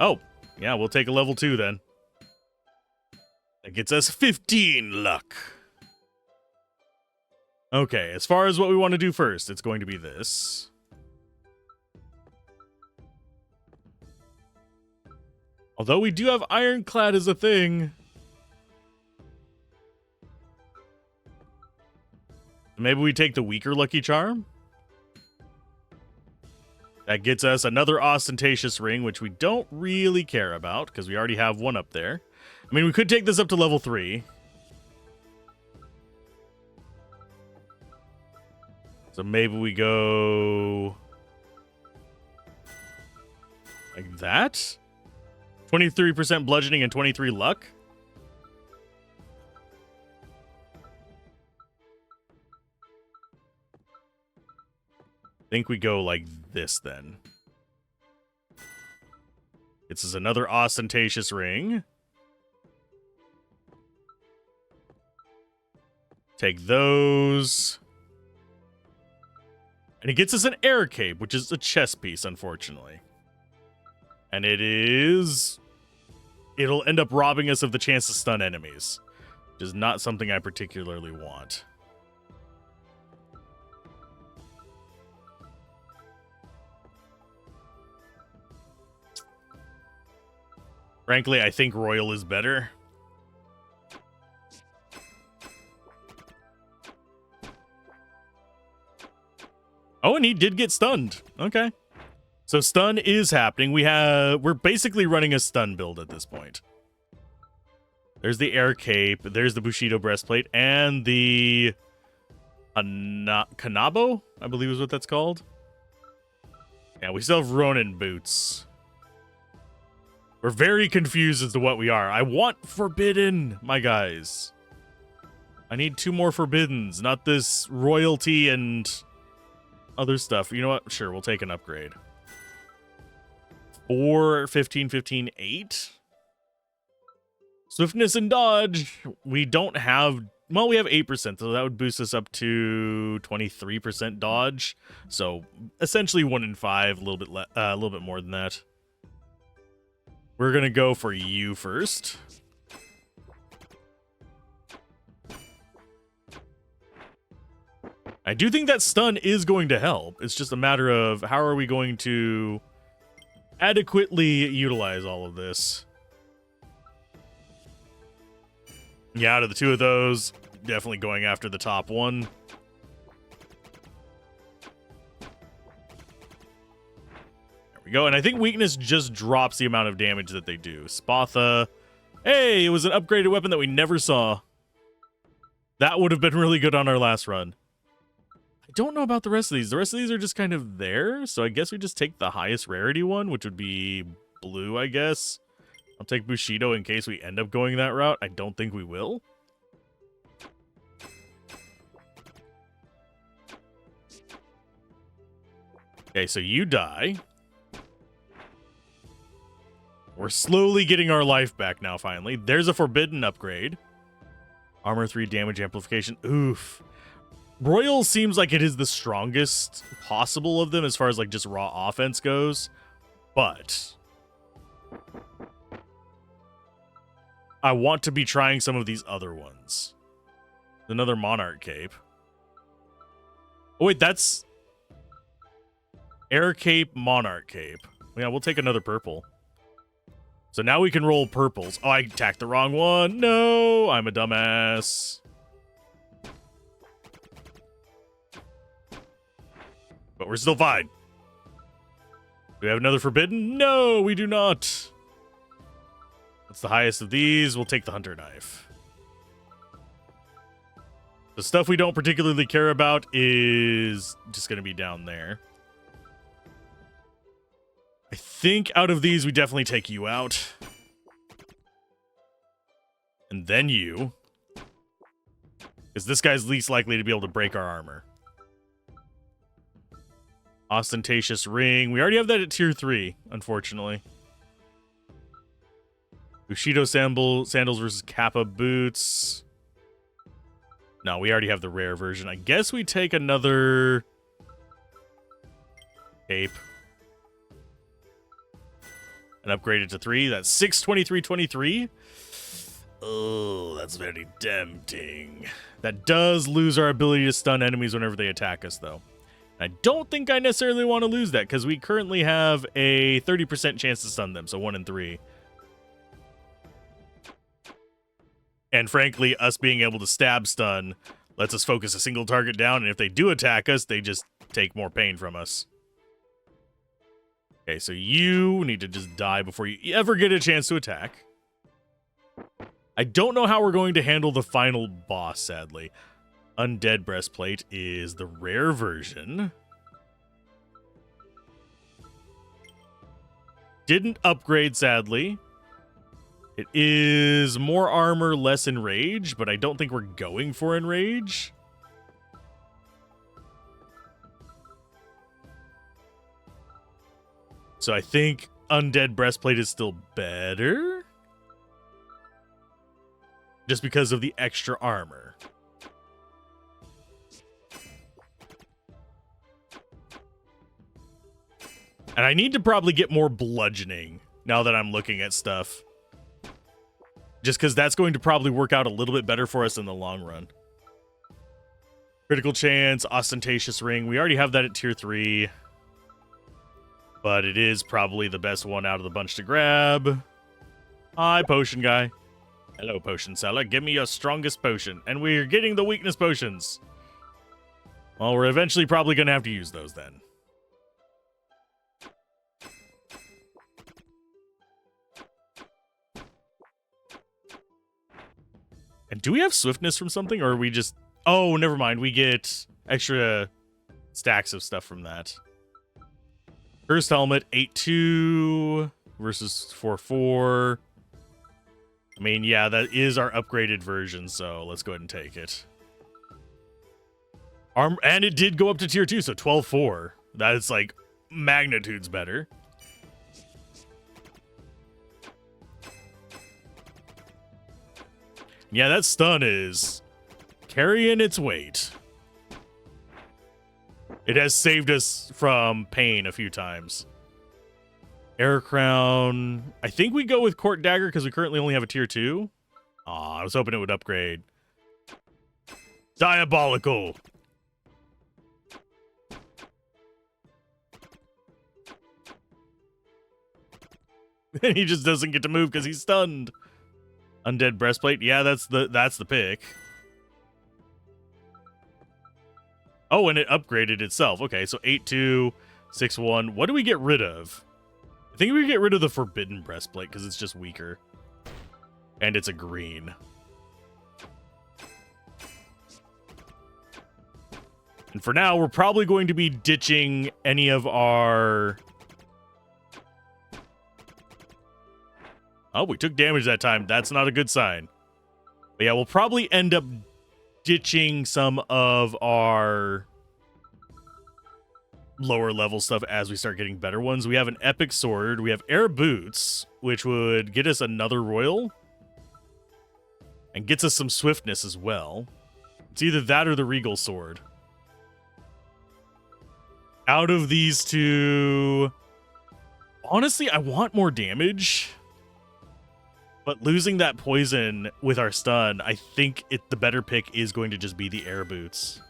Oh, yeah, we'll take a level 2 then. That gets us 15 luck. Okay, as far as what we want to do first, it's going to be this. Although we do have Ironclad as a thing. Maybe we take the weaker Lucky Charm? That gets us another Ostentatious Ring, which we don't really care about, because we already have 1 up there. I mean, we could take this up to level 3. So maybe we go... like that? 23% bludgeoning and 23 luck? I think we go like this then. This is another Ostentatious Ring. Take those. And it gets us an air cape, which is a chest piece, unfortunately. And it'll end up robbing us of the chance to stun enemies. which is not something I particularly want. Frankly, I think Royal is better. Oh, and he did get stunned. Okay. So stun is happening. We're basically running a stun build at this point. There's the air cape, there's the Bushido breastplate, and the Kanabo, I believe is what that's called. Yeah, we still have Ronin boots. We're very confused as to what we are. I want Forbidden, my guys. I need 2 more Forbiddens, not this royalty and other stuff. You know what? Sure, we'll take an upgrade. 4, 15, 15, 8. Swiftness and dodge. We don't have... Well, we have 8%, so that would boost us up to 23% dodge. So essentially 1 in 5, a little bit more than that. We're gonna go for you first. I do think that stun is going to help. It's just a matter of how are we going to adequately utilize all of this. Yeah, out of the 2 of those, definitely going after the top one. There we go. And I think weakness just drops the amount of damage that they do. Spatha. Hey, it was an upgraded weapon that we never saw. That would have been really good on our last run. I don't know about the rest of these. The rest of these are just kind of there. So I guess we just take the highest rarity one, which would be blue, I guess. I'll take Bushido in case we end up going that route. I don't think we will. Okay, so you die. We're slowly getting our life back now, finally. There's a Forbidden upgrade. Armor 3 damage amplification. Oof. Royal seems like it is the strongest possible of them as far as like just raw offense goes. But I want to be trying some of these other ones. Another Monarch cape. Oh, wait, that's Air cape, Monarch cape. Yeah, we'll take another purple. So now we can roll purples. Oh, I attacked the wrong one. No, I'm a dumbass. But we're still fine. Do we have another Forbidden? No, we do not. That's the highest of these. We'll take the Hunter Knife. The stuff we don't particularly care about is just going to be down there. I think out of these, we definitely take you out. And then you. Because this guy's least likely to be able to break our armor. Ostentatious ring. We already have that at tier 3, unfortunately. Bushido sandals versus Kappa boots. No, we already have the rare version. I guess we take another cape. And upgrade it to 3. That's 6, 23, 23. Oh, that's very tempting. That does lose our ability to stun enemies whenever they attack us, though. I don't think I necessarily want to lose that, because we currently have a 30% chance to stun them, so 1 in 3. And frankly, us being able to stab stun lets us focus a single target down, and if they do attack us, they just take more pain from us. Okay, so you need to just die before you ever get a chance to attack. I don't know how we're going to handle the final boss, sadly. Undead breastplate is the rare version. Didn't upgrade, sadly. It is more armor, less enrage, but I don't think we're going for enrage. So I think undead breastplate is still better. Just because of the extra armor. And I need to probably get more bludgeoning now that I'm looking at stuff. just because that's going to probably work out a little bit better for us in the long run. Critical chance, ostentatious ring. We already have that at tier 3. But it is probably the best one out of the bunch to grab. Hi, potion guy. Hello, potion seller. Give me your strongest potion. And we're getting the weakness potions. Well, we're eventually probably going to have to use those then. And do we have swiftness from something, or are we just... Oh, never mind. We get extra stacks of stuff from that. First helmet, 8-2 versus 4-4. I mean, yeah, that is our upgraded version, so let's go ahead and take it. And it did go up to tier 2, so 12-4. That is, like, magnitudes better. Yeah, that stun is carrying its weight. It has saved us from pain a few times. Air Crown. I think we go with Court Dagger because we currently only have a tier 2. Aw, I was hoping it would upgrade. Diabolical. And he just doesn't get to move because he's stunned. Undead Breastplate. Yeah, that's the pick. Oh, and it upgraded itself. Okay, so 8-2, 6-1. What do we get rid of? I think we get rid of the Forbidden Breastplate because it's just weaker. And it's a green. And for now, we're probably going to be ditching any of our... Oh, we took damage that time. That's not a good sign. But yeah, we'll probably end up ditching some of our lower level stuff as we start getting better ones. We have an epic sword. We have air boots, which would get us another royal. And gets us some swiftness as well. It's either that or the regal sword. Out of these two... Honestly, I want more damage. But losing that poison with our stun, I think the better pick is going to just be the air boots.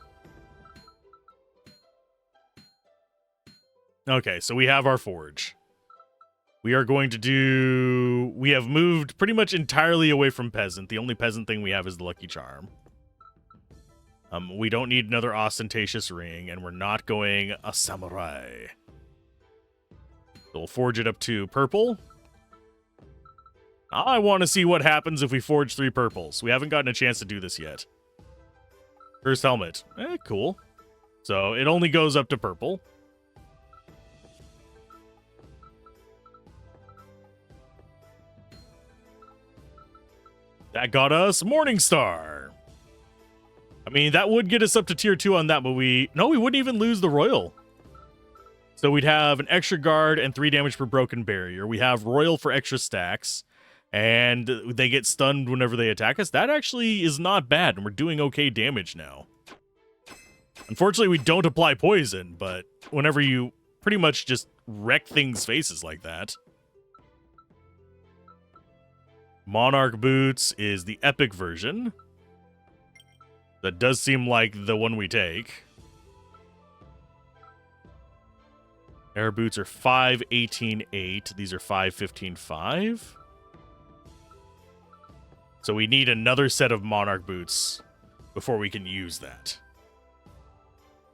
Okay, so we have our forge. We are going to do... We have moved pretty much entirely away from peasant. The only peasant thing we have is the lucky charm. We don't need another ostentatious ring, and we're not going a samurai. So we'll forge it up to purple. I want to see what happens if we forge 3 purples. We haven't gotten a chance to do this yet. First helmet. Cool. So it only goes up to purple. That got us Morningstar. I mean, that would get us up to tier 2 on that, but we wouldn't even lose the royal. So we'd have an extra guard and 3 damage per broken barrier. We have royal for extra stacks. And they get stunned whenever they attack us. That actually is not bad, and we're doing okay damage now. Unfortunately, we don't apply poison, but whenever you pretty much just wreck things' faces like that. Monarch Boots is the epic version. That does seem like the one we take. Air Boots are 5, 18, 8. These are 5, 15, 5. So we need another set of Monarch Boots before we can use that.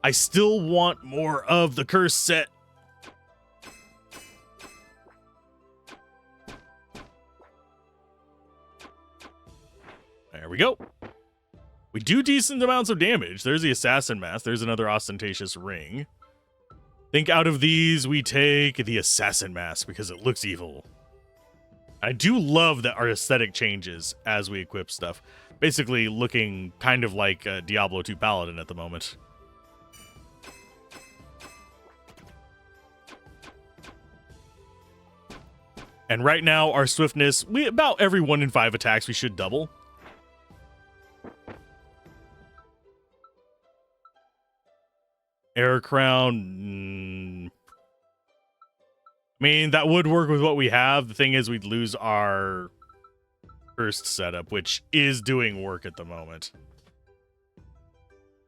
I still want more of the Curse set. There we go. We do decent amounts of damage. There's the Assassin Mask. There's another ostentatious ring. I think out of these, we take the Assassin Mask because it looks evil. I do love that our aesthetic changes as we equip stuff. Basically looking kind of like Diablo 2 Paladin at the moment. And right now, our swiftness, about every 1 in 5 attacks, we should double. Air Crown... I mean, that would work with what we have. The thing is, we'd lose our first setup, which is doing work at the moment.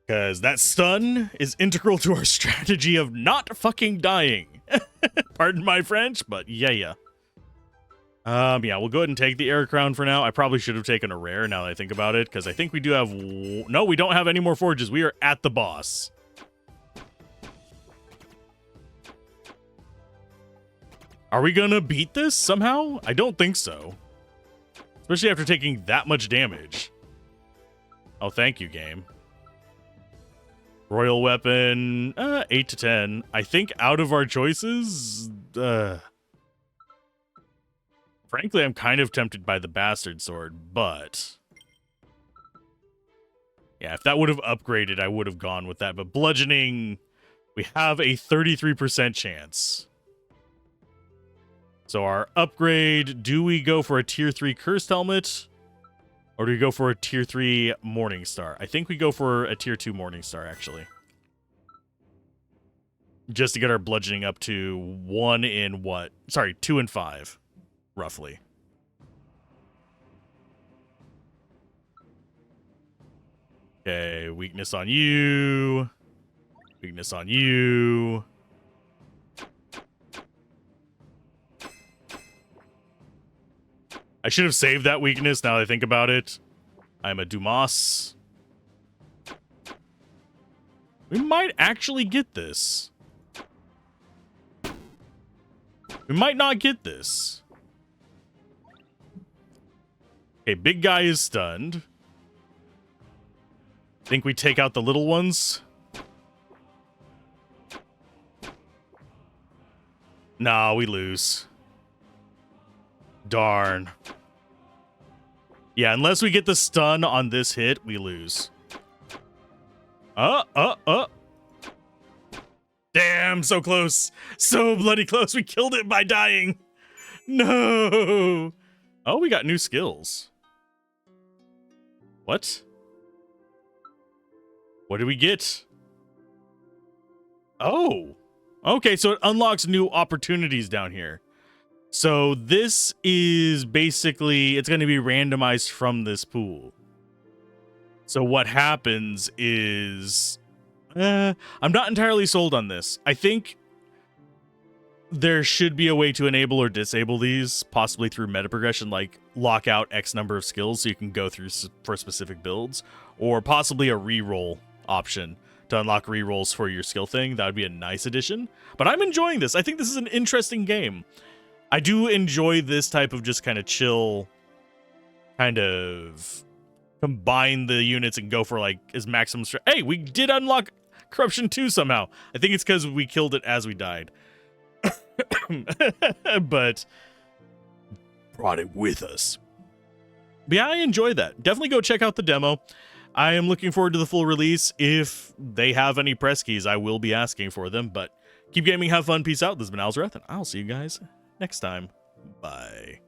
Because that stun is integral to our strategy of not fucking dying. Pardon my French, but yeah. Yeah, we'll go ahead and take the air crown for now. I probably should have taken a rare now that I think about it, because I think we do have... No, we don't have any more forges. We are at the boss. Are we gonna beat this somehow? I don't think so. Especially after taking that much damage. Oh, thank you, game. Royal weapon, 8 to 10. I think out of our choices, frankly, I'm kind of tempted by the bastard sword, but yeah, if that would have upgraded, I would have gone with that. But bludgeoning, we have a 33% chance. So our upgrade, do we go for a tier 3 cursed helmet? Or do we go for a tier 3 Morning Star? I think we go for a tier 2 Morning Star, actually. Just to get our bludgeoning up to 1 in what? Sorry, 2 and 5, roughly. Okay, weakness on you. Weakness on you. I should have saved that weakness now that I think about it. I'm a Dumas. We might actually get this. We might not get this. Okay, big guy is stunned. Think we take out the little ones? Nah, we lose. Darn. Yeah, unless we get the stun on this hit, we lose. Damn, so close. So bloody close. We killed it by dying. No. Oh, we got new skills. What? What did we get? Oh. Okay, so it unlocks new opportunities down here. So this is basically, it's going to be randomized from this pool. So what happens is, I'm not entirely sold on this. I think there should be a way to enable or disable these, possibly through meta progression, like lock out X number of skills so you can go through for specific builds, or possibly a reroll option to unlock rerolls for your skill thing. That would be a nice addition. But I'm enjoying this. I think this is an interesting game. I do enjoy this type of just kind of chill, kind of combine the units and go for like as maximum strength. Hey, we did unlock Corruption 2 somehow. I think it's because we killed it as we died. But brought it with us. But yeah, I enjoy that. Definitely go check out the demo. I am looking forward to the full release. If they have any press keys, I will be asking for them. But keep gaming, have fun, peace out. This has been Alzorath, and I'll see you guys next time. Bye.